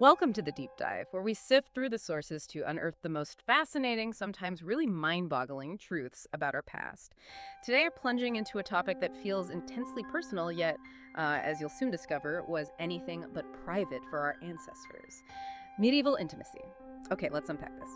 Welcome to the Deep Dive, where we sift through the sources to unearth the most fascinating, sometimes really mind-boggling truths about our past. Today, we're plunging into a topic that feels intensely personal, yet, as you'll soon discover, was anything but private for our ancestors. Medieval intimacy. Okay, let's unpack this.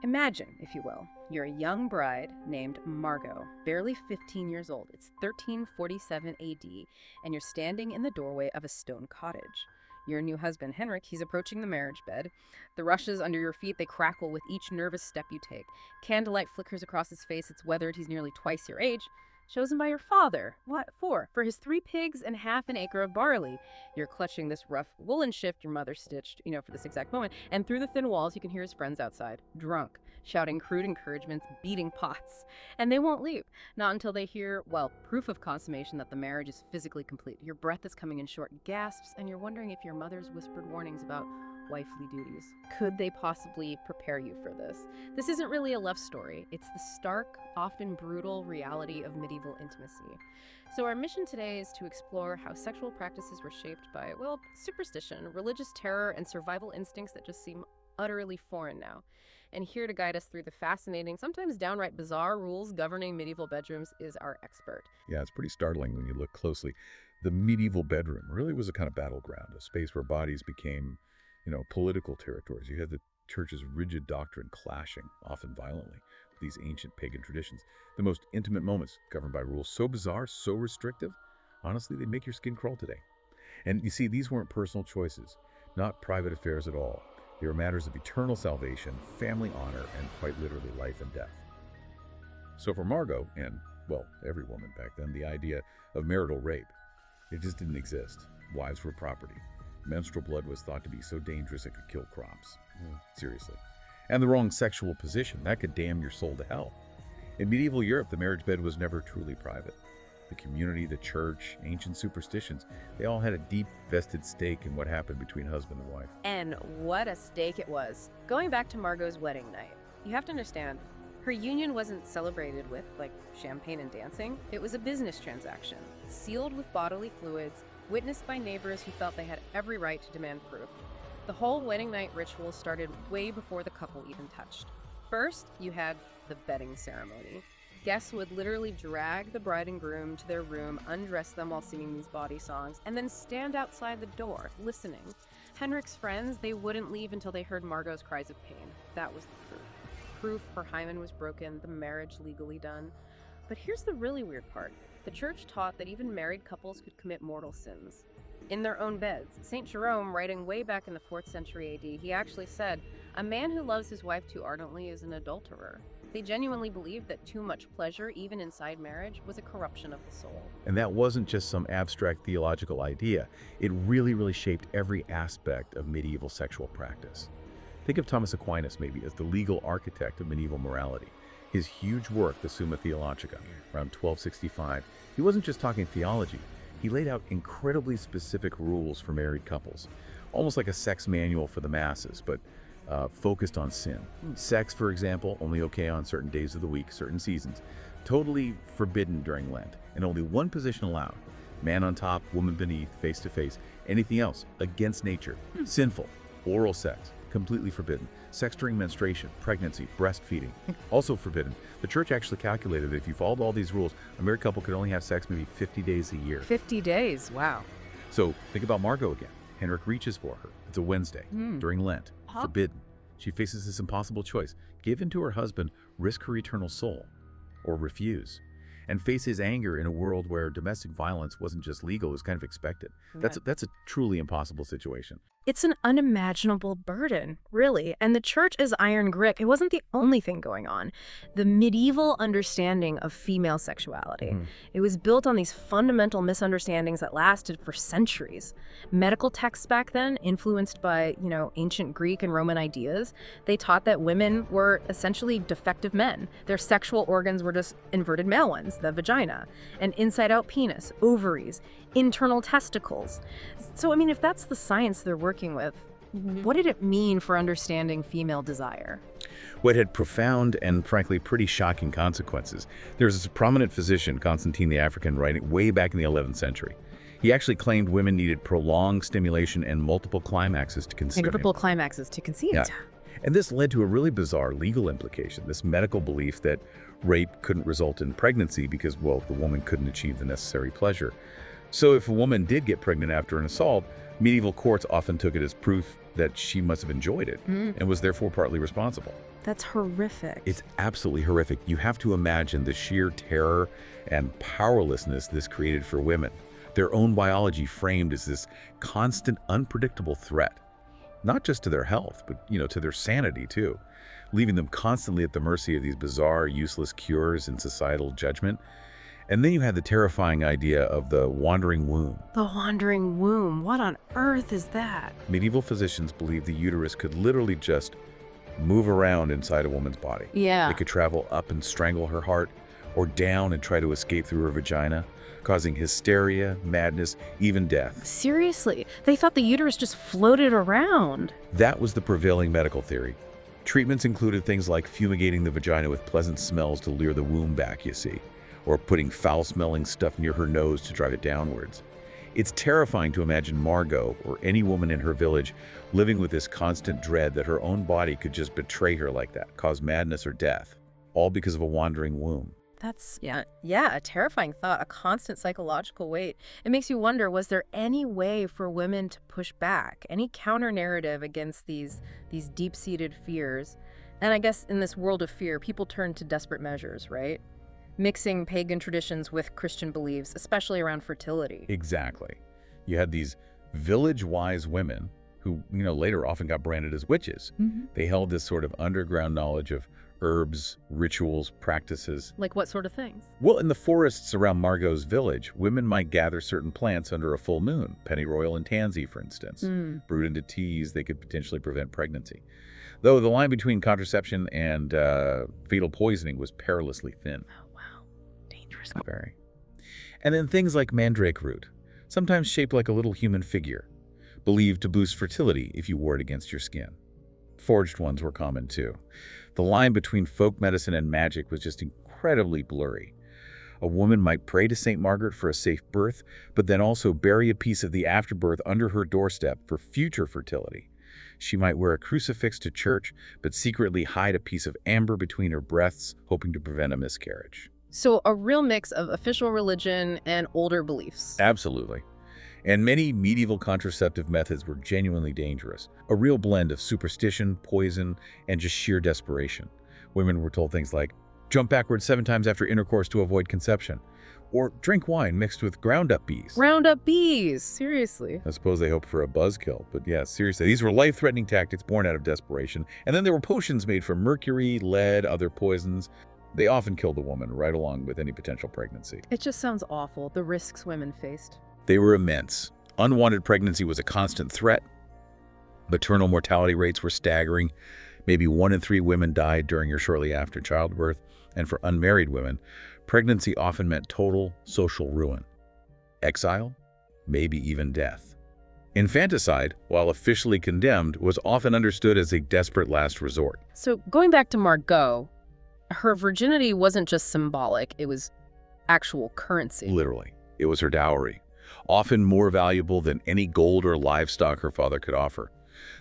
Imagine, if you will, you're a young bride named Margot, barely 15 years old. It's 1347 AD, and you're standing in the doorway of a stone cottage. Your new husband, Henrik, he's approaching the marriage bed. The rushes under your feet, they crackle with each nervous step you take. Candlelight flickers across his face. It's weathered. He's nearly twice your age. Chosen by your father. What for? For his 3 pigs and half an acre of barley. You're clutching this rough woolen shift your mother stitched, for this exact moment. And through the thin walls, you can hear his friends outside, drunk, shouting crude encouragements, beating pots. And they won't leave. Not until they hear, well, proof of consummation that the marriage is physically complete. Your breath is coming in short gasps, and you're wondering if your mother's whispered warnings about wifely duties, could they possibly prepare you for this? This isn't really a love story. It's the stark, often brutal reality of medieval intimacy. So our mission today is to explore how sexual practices were shaped by, well, superstition, religious terror, and survival instincts that just seem utterly foreign now. And here to guide us through the fascinating, sometimes downright bizarre rules governing medieval bedrooms is our expert. Yeah, it's pretty startling when you look closely. The medieval bedroom really was a kind of battleground, a space where bodies became political territories. You had the church's rigid doctrine clashing, often violently, with these ancient pagan traditions. The most intimate moments governed by rules so bizarre, so restrictive, honestly, they make your skin crawl today. And you see, these weren't personal choices, not private affairs at all. They were matters of eternal salvation, family honor, and quite literally life and death. So for Margot, and, well, every woman back then, the idea of marital rape, it just didn't exist. Wives were property. Menstrual blood was thought to be so dangerous it could kill crops. Seriously. And the wrong sexual position, that could damn your soul to hell. In medieval Europe, the marriage bed was never truly private. The community, the church, ancient superstitions, they all had a deep vested stake in what happened between husband and wife. And what a stake it was. Going back to Margot's wedding night, you have to understand, her union wasn't celebrated with, champagne and dancing. It was a business transaction, sealed with bodily fluids, witnessed by neighbors who felt they had every right to demand proof. The whole wedding night ritual started way before the couple even touched. First, you had the bedding ceremony. Guests would literally drag the bride and groom to their room, undress them while singing these bawdy songs, and then stand outside the door, listening. Henrik's friends, they wouldn't leave until they heard Margot's cries of pain. That was the proof. Proof her hymen was broken, the marriage legally done. But here's the really weird part. The church taught that even married couples could commit mortal sins in their own beds. St. Jerome, writing way back in the 4th century AD, he actually said, "A man who loves his wife too ardently is an adulterer." They genuinely believed that too much pleasure, even inside marriage, was a corruption of the soul. And that wasn't just some abstract theological idea. It really shaped every aspect of medieval sexual practice. Think of Thomas Aquinas maybe as the legal architect of medieval morality. His huge work, the Summa Theologica, around 1265, he wasn't just talking theology. He laid out incredibly specific rules for married couples, almost like a sex manual for the masses, but focused on sin. Sex, for example, only okay on certain days of the week, certain seasons. Totally forbidden during Lent, and only one position allowed. Man on top, woman beneath, face to face. Anything else, against nature. Sinful. Oral sex, completely forbidden. Sex during menstruation, pregnancy, breastfeeding, also forbidden. The church actually calculated that if you followed all these rules, a married couple could only have sex maybe 50 days a year. 50 days, wow. So think about Margot again. Henrik reaches for her. It's a Wednesday, during Lent, forbidden. She faces this impossible choice. Give in to her husband, risk her eternal soul, or refuse. And face his anger in a world where domestic violence wasn't just legal, it was kind of expected. That's a truly impossible situation. It's an unimaginable burden, really. And the church is iron grit. It wasn't the only thing going on. The medieval understanding of female sexuality, it was built on these fundamental misunderstandings that lasted for centuries. Medical texts back then, influenced by, ancient Greek and Roman ideas, they taught that women were essentially defective men. Their sexual organs were just inverted male ones, the vagina, an inside-out penis, ovaries, internal testicles. So, if that's the science they're working with, what did it mean for understanding female desire? What had profound and, frankly, pretty shocking consequences. There was this prominent physician, Constantine the African, writing way back in the 11th century. He actually claimed women needed prolonged stimulation and multiple climaxes to conceive. Multiple climaxes to conceive. Yeah. And this led to a really bizarre legal implication, this medical belief that rape couldn't result in pregnancy because, well, the woman couldn't achieve the necessary pleasure. So if a woman did get pregnant after an assault, medieval courts often took it as proof that she must have enjoyed it and was therefore partly responsible. That's horrific. It's absolutely horrific. You have to imagine the sheer terror and powerlessness this created for women. Their own biology framed as this constant, unpredictable threat, not just to their health, but, to their sanity too, leaving them constantly at the mercy of these bizarre, useless cures and societal judgment. And then you had the terrifying idea of the wandering womb. The wandering womb. What on earth is that? Medieval physicians believed the uterus could literally just move around inside a woman's body. Yeah. It could travel up and strangle her heart, or down and try to escape through her vagina, causing hysteria, madness, even death. Seriously? They thought the uterus just floated around. That was the prevailing medical theory. Treatments included things like fumigating the vagina with pleasant smells to lure the womb back, you see, or putting foul-smelling stuff near her nose to drive it downwards. It's terrifying to imagine Margot, or any woman in her village, living with this constant dread that her own body could just betray her like that, cause madness or death, all because of a wandering womb. That's, yeah, a terrifying thought, a constant psychological weight. It makes you wonder, was there any way for women to push back, any counter-narrative against these deep-seated fears? And I guess in this world of fear, people turn to desperate measures, right? Mixing pagan traditions with Christian beliefs, especially around fertility. Exactly. You had these village-wise women who, later often got branded as witches. They held this sort of underground knowledge of herbs, rituals, practices. Like what sort of things? Well, in the forests around Margot's village, women might gather certain plants under a full moon, pennyroyal and tansy, for instance, brewed into teas they could potentially prevent pregnancy. Though the line between contraception and fetal poisoning was perilously thin. Oh, wow. Dangerous. Very. And then things like mandrake root, sometimes shaped like a little human figure, believed to boost fertility if you wore it against your skin. Forged ones were common too. The line between folk medicine and magic was just incredibly blurry. A woman might pray to St. Margaret for a safe birth, but then also bury a piece of the afterbirth under her doorstep for future fertility. She might wear a crucifix to church, but secretly hide a piece of amber between her breasts, hoping to prevent a miscarriage. So a real mix of official religion and older beliefs. Absolutely. And many medieval contraceptive methods were genuinely dangerous. A real blend of superstition, poison, and just sheer desperation. Women were told things like, jump backwards 7 times after intercourse to avoid conception. Or drink wine mixed with ground-up bees. Ground-up bees? Seriously? I suppose they hoped for a buzzkill, but yeah, seriously. These were life-threatening tactics born out of desperation. And then there were potions made from mercury, lead, other poisons. They often killed the woman right along with any potential pregnancy. It just sounds awful, the risks women faced. They were immense. Unwanted pregnancy was a constant threat. Maternal mortality rates were staggering. Maybe 1 in 3 women died during or shortly after childbirth. And for unmarried women, pregnancy often meant total social ruin. Exile, maybe even death. Infanticide, while officially condemned, was often understood as a desperate last resort. So going back to Margot, her virginity wasn't just symbolic, it was actual currency. Literally. It was her dowry, often more valuable than any gold or livestock her father could offer.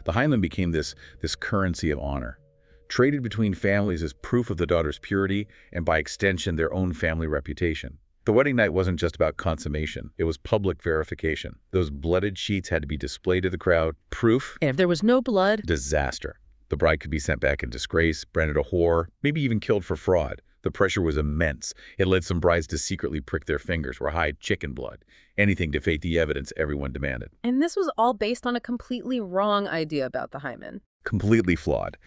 The hymen became this currency of honor, traded between families as proof of the daughter's purity and, by extension, their own family reputation. The wedding night wasn't just about consummation. It was public verification. Those blooded sheets had to be displayed to the crowd. Proof. And if there was no blood? Disaster. The bride could be sent back in disgrace, branded a whore, maybe even killed for fraud. The pressure was immense. It led some brides to secretly prick their fingers or hide chicken blood. Anything to fake the evidence everyone demanded. And this was all based on a completely wrong idea about the hymen. Completely flawed.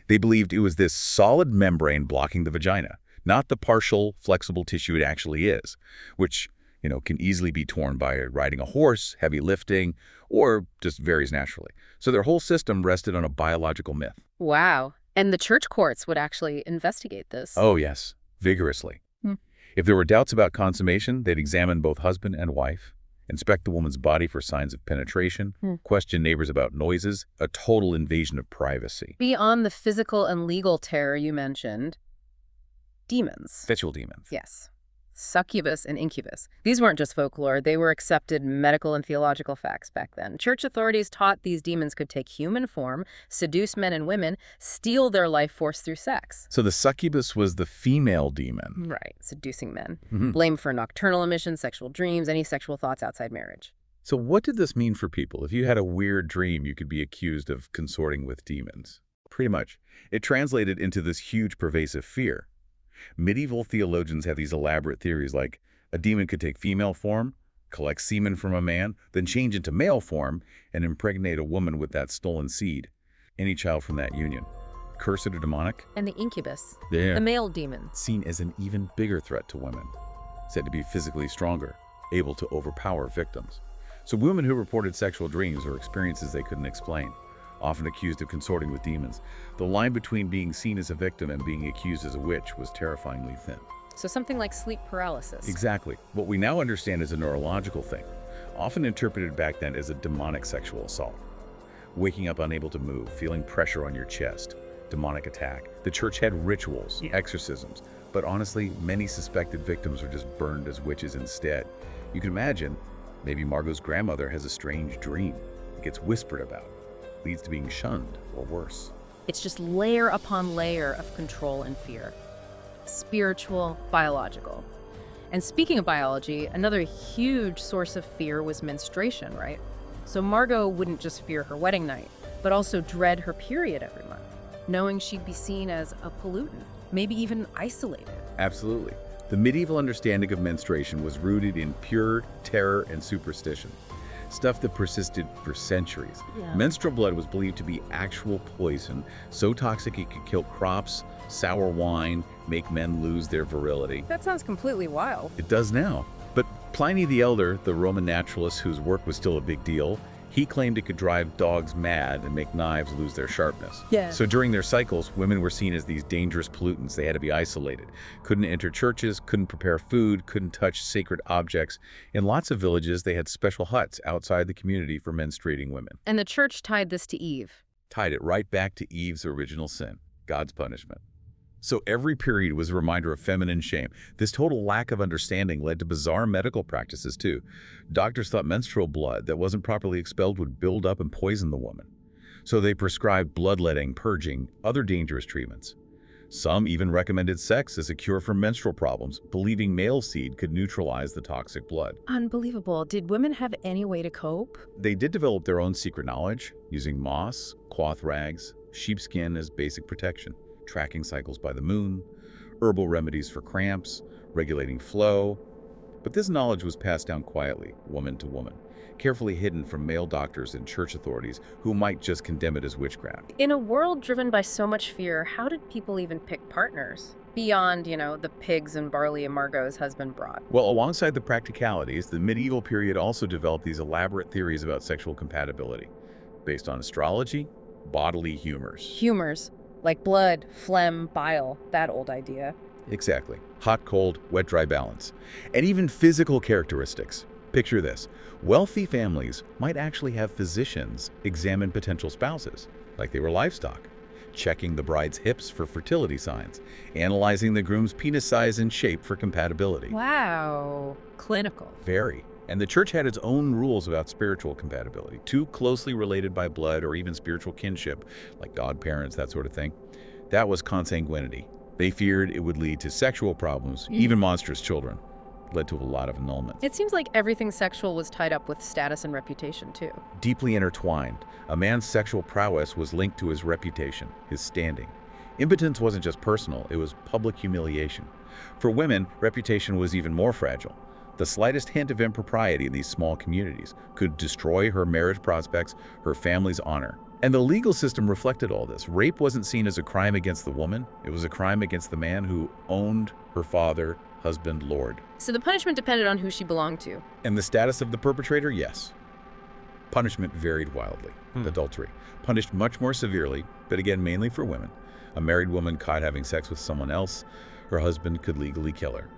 They believed it was this solid membrane blocking the vagina, not the partial, flexible tissue it actually is, which, can easily be torn by riding a horse, heavy lifting, or just varies naturally. So their whole system rested on a biological myth. Wow. And the church courts would actually investigate this. Oh, yes. Vigorously. If there were doubts about consummation, they'd examine both husband and wife, inspect the woman's body for signs of penetration, question neighbors about noises, a total invasion of privacy. Beyond the physical and legal terror you mentioned, demons. Sexual demons. Yes. Succubus and incubus. These weren't just folklore, they were accepted medical and theological facts back then. Church authorities taught these demons could take human form, seduce men and women, steal their life force through sex. So the succubus was the female demon. Right, seducing men. Mhm. Blamed for nocturnal emissions, sexual dreams, any sexual thoughts outside marriage. So what did this mean for people? If you had a weird dream, you could be accused of consorting with demons. Pretty much. It translated into this huge pervasive fear. Medieval theologians have these elaborate theories like a demon could take female form, collect semen from a man, then change into male form and impregnate a woman with that stolen seed. Any child from that union. Cursed or demonic? And the incubus, Yeah. the male demon. Seen as an even bigger threat to women. Said to be physically stronger, able to overpower victims. So women who reported sexual dreams or experiences they couldn't explain, often accused of consorting with demons. The line between being seen as a victim and being accused as a witch was terrifyingly thin. So something like sleep paralysis. Exactly. What we now understand is a neurological thing, often interpreted back then as a demonic sexual assault. Waking up unable to move, feeling pressure on your chest, demonic attack. The church had rituals, exorcisms, but honestly, many suspected victims were just burned as witches instead. You can imagine, maybe Margot's grandmother has a strange dream. It gets whispered about, leads to being shunned or worse. It's just layer upon layer of control and fear. Spiritual, biological. And speaking of biology, another huge source of fear was menstruation, right? So Margot wouldn't just fear her wedding night, but also dread her period every month, knowing she'd be seen as a pollutant, maybe even isolated. Absolutely. The medieval understanding of menstruation was rooted in pure terror and superstition, stuff that persisted for centuries. Yeah. Menstrual blood was believed to be actual poison, so toxic it could kill crops, sour wine, make men lose their virility. That sounds completely wild. It does now. But Pliny the Elder, the Roman naturalist whose work was still a big deal, he claimed it could drive dogs mad and make knives lose their sharpness. Yeah. So during their cycles, women were seen as these dangerous pollutants. They had to be isolated. Couldn't enter churches, couldn't prepare food, couldn't touch sacred objects. In lots of villages, they had special huts outside the community for menstruating women. And the church tied this to Eve. Tied it right back to Eve's original sin, God's punishment. So every period was a reminder of feminine shame. This total lack of understanding led to bizarre medical practices too. Doctors thought menstrual blood that wasn't properly expelled would build up and poison the woman. So they prescribed bloodletting, purging, other dangerous treatments. Some even recommended sex as a cure for menstrual problems, believing male seed could neutralize the toxic blood. Unbelievable. Did women have any way to cope? They did develop their own secret knowledge, using moss, cloth rags, sheepskin as basic protection, tracking cycles by the moon, herbal remedies for cramps, regulating flow. But this knowledge was passed down quietly, woman to woman, carefully hidden from male doctors and church authorities who might just condemn it as witchcraft. In a world driven by so much fear, how did people even pick partners? Beyond, the pigs and barley Margot's husband brought. Well, alongside the practicalities, the medieval period also developed these elaborate theories about sexual compatibility, based on astrology, bodily humors. Humors, like blood, phlegm, bile, that old idea. Exactly. Hot, cold, wet, dry balance. And even physical characteristics. Picture this. Wealthy families might actually have physicians examine potential spouses, like they were livestock, checking the bride's hips for fertility signs, analyzing the groom's penis size and shape for compatibility. Wow. Clinical. Very. And the church had its own rules about spiritual compatibility, too closely related by blood or even spiritual kinship, like godparents, that sort of thing. That was consanguinity. They feared it would lead to sexual problems, even monstrous children. Led to a lot of annulments. It seems like everything sexual was tied up with status and reputation, too. Deeply intertwined, a man's sexual prowess was linked to his reputation, his standing. Impotence wasn't just personal, it was public humiliation. For women, reputation was even more fragile. The slightest hint of impropriety in these small communities could destroy her marriage prospects, her family's honor. And the legal system reflected all this. Rape wasn't seen as a crime against the woman. It was a crime against the man who owned her father, husband, lord. So the punishment depended on who she belonged to. And the status of the perpetrator? Yes. Punishment varied wildly. Adultery, punished much more severely, but again, mainly for women. A married woman caught having sex with someone else, her husband could legally kill her.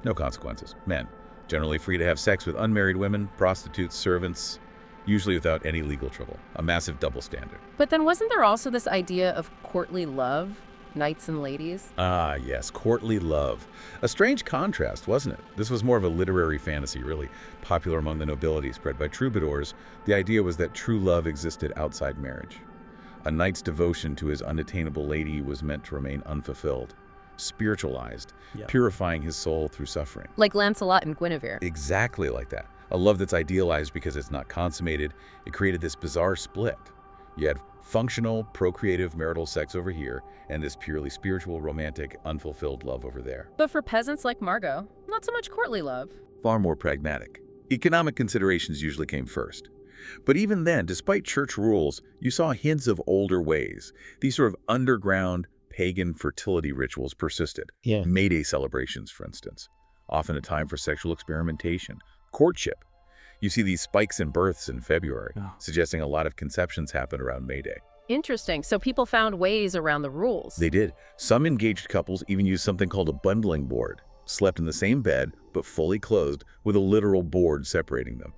No consequences. Men, generally free to have sex with unmarried women, prostitutes, servants, usually without any legal trouble. A massive double standard. But then wasn't there also this idea of courtly love? Knights and ladies? Ah, yes, courtly love. A strange contrast, wasn't it? This was more of a literary fantasy, really popular among the nobility, spread by troubadours. The idea was that true love existed outside marriage. A knight's devotion to his unattainable lady was meant to remain unfulfilled, spiritualized, Yeah. purifying his soul through suffering. Like Lancelot and Guinevere. Exactly like that. A love that's idealized because it's not consummated. It created this bizarre split. You had functional, procreative marital sex over here, and this purely spiritual, romantic, unfulfilled love over there. But for peasants like Margot, not so much courtly love. Far more pragmatic. Economic considerations usually came first. But even then, despite church rules, you saw hints of older ways. These sort of underground, pagan fertility rituals persisted. Yeah. May Day celebrations, for instance. Often a time for sexual experimentation. Courtship. You see these spikes in births in February, Oh. suggesting a lot of conceptions happen around May Day. Interesting. So people found ways around the rules. They did. Some engaged couples even used something called a bundling board. Slept in the same bed, but fully clothed, with a literal board separating them.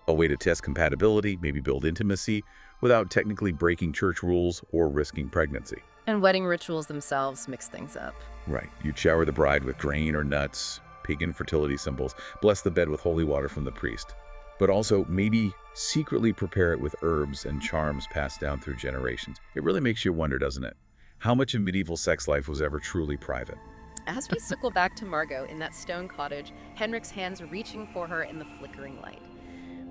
A way to test compatibility, maybe build intimacy, without technically breaking church rules or risking pregnancy. And wedding rituals themselves mix things up. Right. You'd shower the bride with grain or nuts, pagan fertility symbols, bless the bed with holy water from the priest. But also maybe secretly prepare it with herbs and charms passed down through generations. It really makes you wonder, doesn't it? How much of medieval sex life was ever truly private? As we circle back to Margot in that stone cottage, Henrik's hands reaching for her in the flickering light.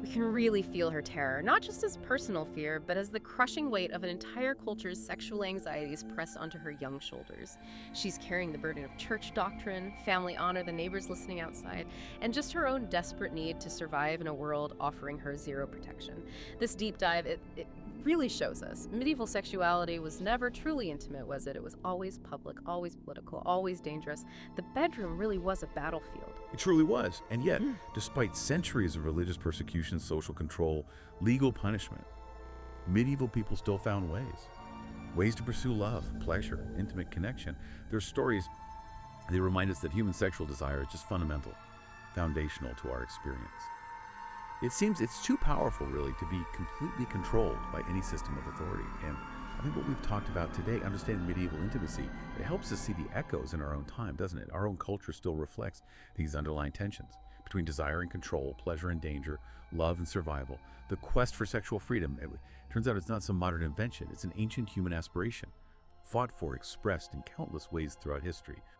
We can really feel her terror, not just as personal fear, but as the crushing weight of an entire culture's sexual anxieties press onto her young shoulders. She's carrying the burden of church doctrine, family honor, the neighbors listening outside, and just her own desperate need to survive in a world offering her zero protection. This deep dive, it really shows us medieval sexuality was never truly intimate, was it? It was always public, always political, always dangerous. The bedroom really was a battlefield. It truly was. And yet, despite centuries of religious persecution, social control, legal punishment, medieval people still found ways to pursue love, pleasure, intimate connection. Their stories, they remind us that human sexual desire is just fundamental, foundational to our experience. It seems it's too powerful, really, to be completely controlled by any system of authority. And I think what we've talked about today, understanding medieval intimacy, it helps us see the echoes in our own time, doesn't it? Our own culture still reflects these underlying tensions between desire and control, pleasure and danger, love and survival. The quest for sexual freedom, it turns out it's not some modern invention. It's an ancient human aspiration, fought for, expressed in countless ways throughout history.